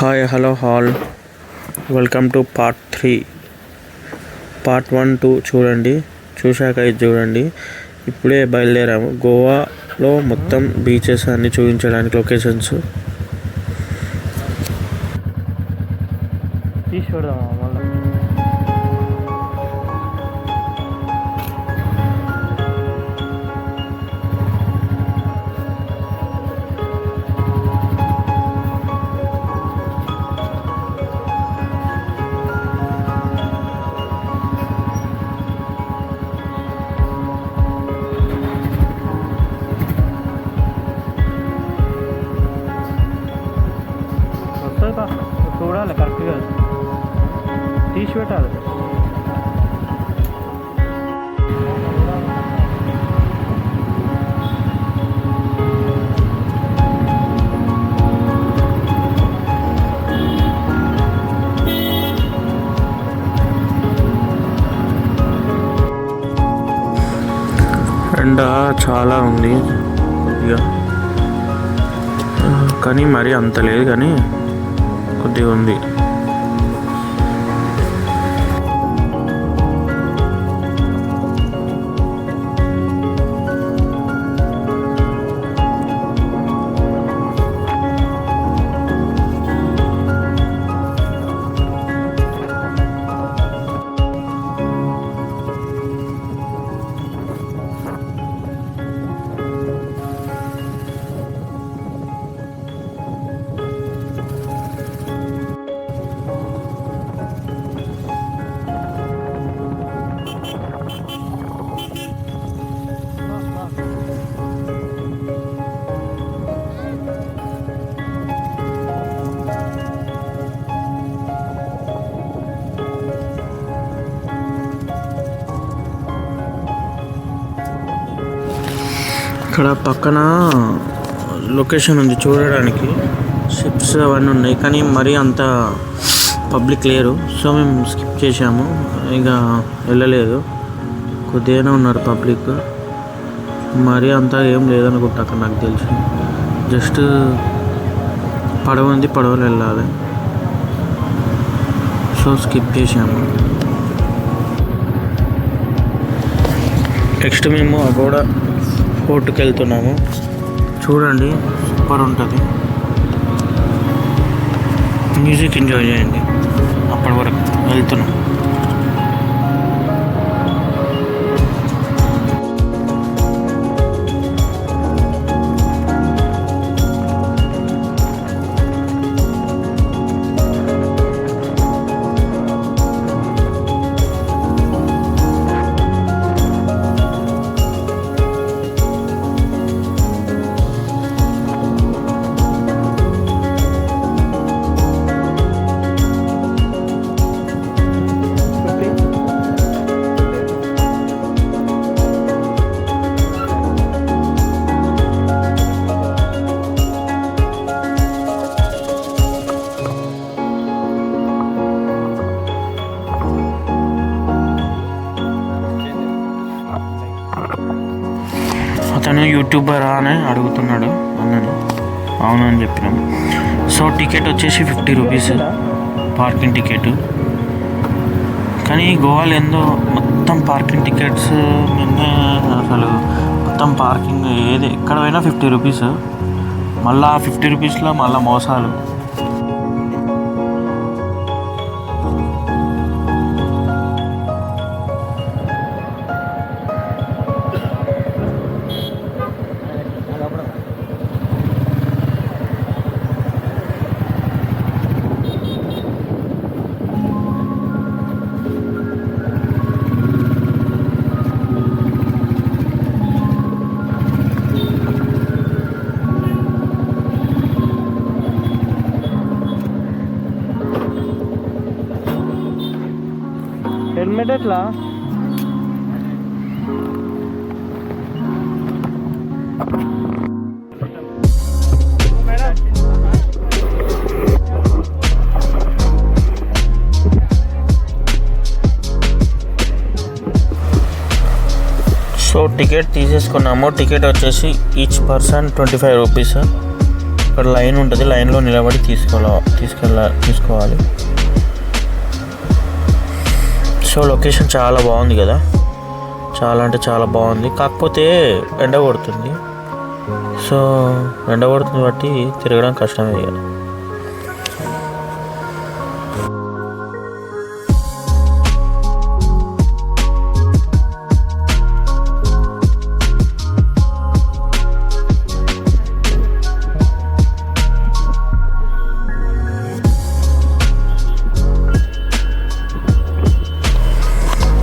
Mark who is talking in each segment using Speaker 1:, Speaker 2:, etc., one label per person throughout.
Speaker 1: Hi hello hall welcome to part 3. Part 1, 2 చూడండి, చూశాక ఇది చూడండి. ఇప్పుడే బయలుదేరాము. గోవాలో మొత్తం బీచెస్ అన్నీ చూపించడానికి లొకేషన్స్. చూడాలి, కరెక్ట్గా తీసి పెట్టాలి. ఎండ చాలా ఉంది కొద్దిగా, కానీ మరీ అంత లేదు, కానీ కొద్దిగా ఉంది. ఇక్కడ పక్కన లొకేషన్ ఉంది చూడడానికి, షిప్స్ అవన్నీ ఉన్నాయి, కానీ మరీ అంత పబ్లిక్ లేరు. సో మేము స్కిప్ చేసాము, ఇక వెళ్ళలేదు. కొద్దిగానే ఉన్నారు పబ్లిక్, మరీ అంతా ఏం లేదనుకుంటా అక్కడ, నాకు తెలిసి. జస్ట్ పడవ ఉంది, పడవలు వెళ్ళాలి. సో స్కిప్ చేసాము. నెక్స్ట్ మేము అగోడా ఫోర్ట్కి వెళ్తున్నాము. చూడండి, సూపర్ ఉంటుంది. మ్యూజిక్ ఎంజాయ్ చేయండి. అప్పటి వరకు వెళ్తున్నాం. అతను యూట్యూబరా అని అడుగుతున్నాడు అన్నని. అవునని చెప్పినాం. సో టికెట్ వచ్చేసి 50 రూపీస్ పార్కింగ్ టికెట్. కానీ గోవాలో ఏందో మొత్తం పార్కింగ్ టికెట్స్ నిన్నే, అసలు మొత్తం పార్కింగ్ ఏది ఎక్కడ పోయినా 50 రూపీస్. మళ్ళీ ఆ 50 రూపీస్లో మళ్ళీ మోసాలు. హెల్మెట్ ఎట్లా? సో టికెట్ తీసేసుకున్నాము. టికెట్ వచ్చేసి ఈచ్ పర్సన్ 25 రూపీస్. అక్కడ లైన్ ఉంటుంది, లైన్లో నిలబడి తీసుకోవాలి. సో లొకేషన్ చాలా బాగుంది కదా, చాలా అంటే చాలా బాగుంది. కాకపోతే ఎండ కొడుతుంది, సో ఎండ కొడుతుంది బట్టి తిరగడం కష్టమే కదా.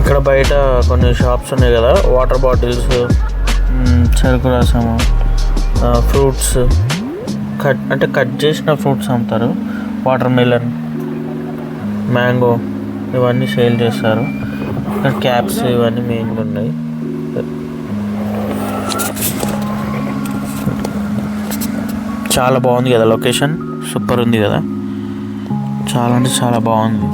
Speaker 1: ఇక్కడ బయట కొన్ని షాప్స్ ఉన్నాయి కదా, వాటర్ బాటిల్స్, చెరుకు రసము, ఫ్రూట్స్, కట్ చేసిన ఫ్రూట్స్ అమ్ముతారు. వాటర్ మెలన్, మ్యాంగో ఇవన్నీ సేల్ చేస్తారు. ఇక్కడ క్యాప్స్ ఇవన్నీ మెయిన్గా ఉన్నాయి. చాలా బాగుంది కదా లొకేషన్, సూపర్ ఉంది కదా, చాలా అంటే చాలా బాగుంది.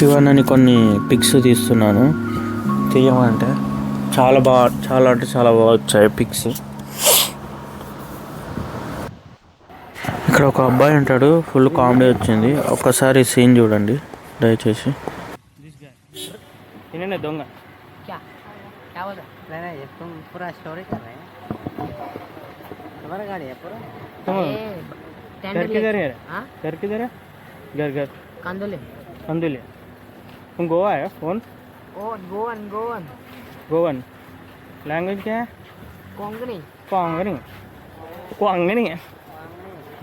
Speaker 1: శివన్నని కొన్ని పిక్స్ తీస్తున్నాను, తీయమంటే చాలా అంటే చాలా బాగా వచ్చాయి పిక్స్. ఇక్కడ ఒక అబ్బాయి ఉంటాడు, ఫుల్ కామెడీ వచ్చింది. ఒక్కసారి సీన్ చూడండి దయచేసి. దొంగ कंदुले तुम गोवा है फोन गोवन लैंग्वेज क्या है कोंकणी है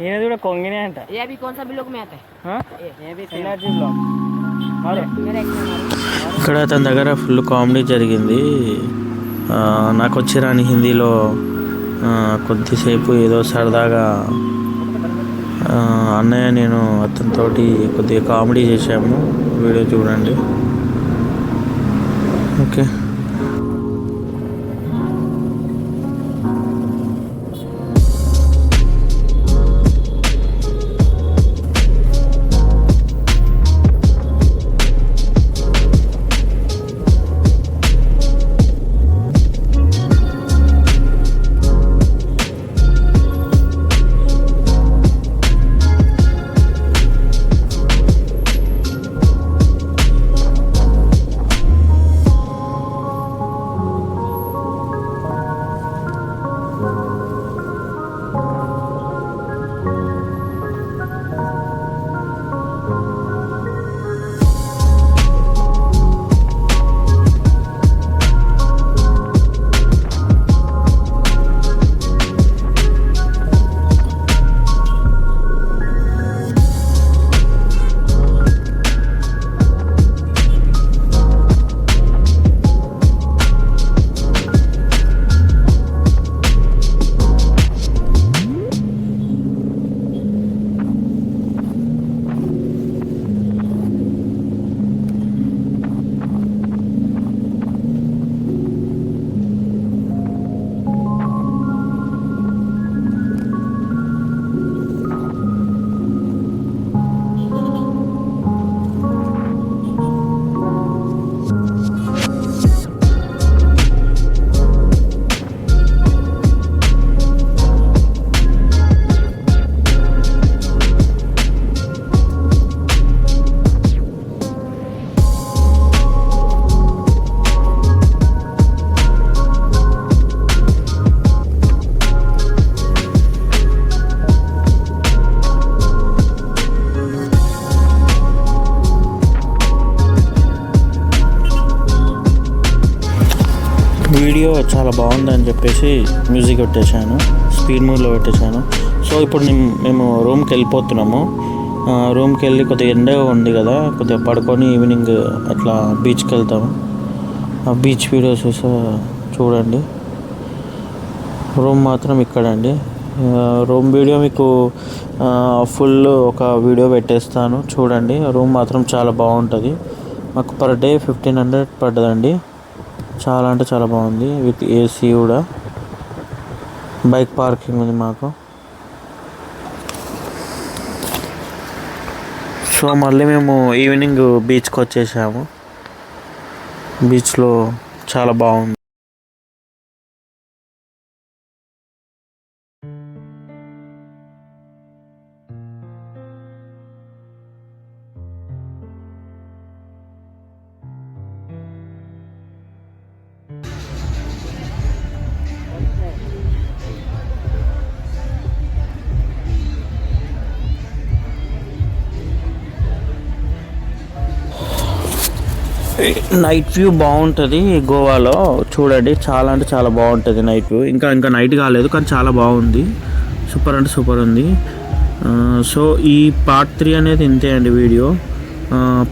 Speaker 1: ये भी कोंकणी है ये भी कौन सा ब्लॉग में आता है हां ये भी एनर्जी ब्लॉग ఇక్కడ తన దగ్గర ఫుల్ కామెడీ జరిగింది. నాకు వచ్చి రాని హిందీలో కొద్దిసేపు ఏదో సరదాగా అన్నయ్య నేను అతనితోటి కొద్దిగా కామెడీ చేశాము. వీడియో చూడండి. ఓకే, వీడియో చాలా బాగుందని చెప్పేసి మ్యూజిక్ పెట్టేశాను, స్పీడ్ మోడ్లో పెట్టేశాను. సో ఇప్పుడు మేము రూమ్కి వెళ్ళిపోతున్నాము. రూమ్కి వెళ్ళి కొద్దిగా ఎండ ఉంది కదా, కొద్దిగా పడుకొని ఈవినింగ్ అట్లా బీచ్కి వెళ్తాము. ఆ బీచ్ వీడియోస్ చూడండి. రూమ్ మాత్రం ఇక్కడండి. రూమ్ వీడియో మీకు ఫుల్ ఒక వీడియో పెట్టేస్తాను చూడండి. రూమ్ మాత్రం చాలా బాగుంటుంది. మాకు పర్ డే 1500 పడ్డదండి. చాలా అంటే చాలా బాగుంది. విత్ ఏసీ కూడా. బైక్ పార్కింగ్ ఉంది మాకు. సో మళ్ళీ మేము ఈవినింగ్ బీచ్కి వచ్చేసాము. బీచ్లో చాలా బాగుంది. నైట్ వ్యూ బాగుంటుంది గోవాలో. చూడండి, చాలా అంటే చాలా బాగుంటుంది నైట్ వ్యూ. ఇంకా నైట్ కాలేదు కానీ చాలా బాగుంది. సూపర్ అంటే సూపర్ ఉంది. సో ఈ పార్ట్ 3 అనేది ఇంతే అండి వీడియో.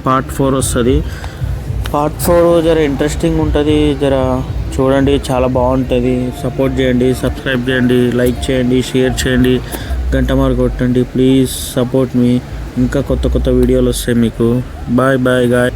Speaker 1: పార్ట్ 4 వస్తుంది. పార్ట్ 4 జర ఇంట్రెస్టింగ్ ఉంటుంది. జర చూడండి, చాలా బాగుంటుంది. సపోర్ట్ చేయండి, సబ్స్క్రైబ్ చేయండి, లైక్ చేయండి, షేర్ చేయండి, గంట మార్క్ కొట్టండి. Please support me. ఇంకా కొత్త వీడియోలు వస్తాయి మీకు. Bye bye guy.